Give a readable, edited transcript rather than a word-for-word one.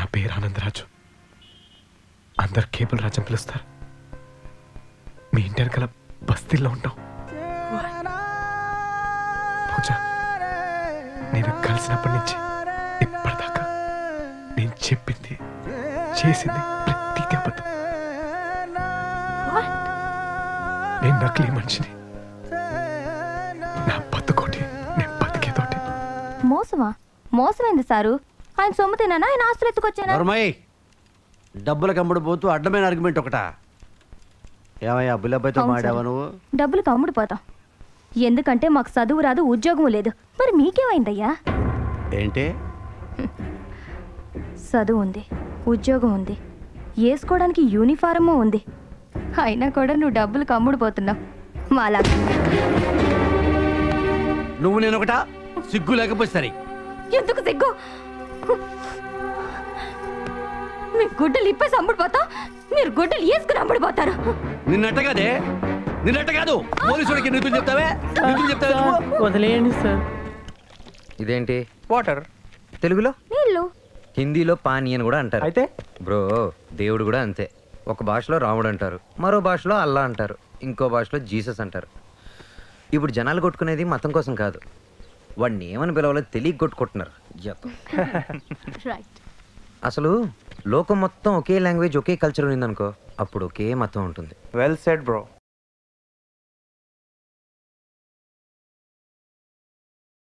నా పేరు ఆనందరాజు. అందరు కేబుల్ రాజు అని పిలుస్తారు. మీ ఇంటి వెనకాల బస్తీల్లో ఉంటాం. పూజ, నేను కలిసినప్పటి నుంచి ఇప్పటిదాకా నేను చెప్పింది చేసింది ప్రతి అబద్ధం. నేను నకిలీ మనిషిని. నా బతుకోటి, నేను బతికేతోటి. మోసమా? మోసమైంది సారు. ఆయన సొమ్ము తిన్నానా, ఆయన ఆస్తులు ఎత్తుకొచ్చానా? డబ్బులకు అమ్ముడు పోతూ అడ్డమైన ఆర్గ్యుమెంట్ ఒకటా? ఏమయ్యా బుల్లబ్బాయితో మాడావా నువ్వు? డబ్బులకు అమ్ముడు పోతాం. ఎందుకంటే మాకు చదువు రాదు, ఉద్యోగం లేదు. మరి మీకేమైందయ్యా? ఏంటి? చదువు ఉంది, ఉద్యోగం ఉంది, వేసుకోవడానికి యూనిఫారము ఉంది. అయినా కూడా నువ్వు డబ్బులకు అమ్ముడు పోతున్నావు. మాలా నువ్వు నేను ఒకటా? సిగ్గు లేకపోతే సరే. ఎందుకు సిగ్గు? మీ గుడ్డలు ఇప్పేసి అమ్ముడు పోతాం, మీరు గుడ్డలు వేసుకుని అమ్ముడు పోతారు. నిన్నట్ట కాదే, నిన్నట్ట కాదు. పోలీసుడికి నిధులు చెప్తావే, నిధులు చెప్తావే. వదిలేయండి సార్. ఇదేంటి? వాటర్. తెలుగులో నీళ్ళు, హిందీలో పానీ అని కూడా అంటారు. అయితే బ్రో, దేవుడు కూడా అంతే. ఒక భాషలో రాముడు అంటారు, మరో భాషలో అల్లా అంటారు, ఇంకో భాషలో జీసస్ అంటారు. ఇప్పుడు జనాలు కొట్టుకునేది మతం కోసం కాదు, వాడిని ఏమని పిలవాలో తెలియ కొట్టుకుంటున్నారు. అసలు లోకం మొత్తం ఒకే లాంగ్వేజ్, ఒకే కల్చర్ ఉందనుకో, అప్పుడు ఒకే మతం ఉంటుంది. Well said bro.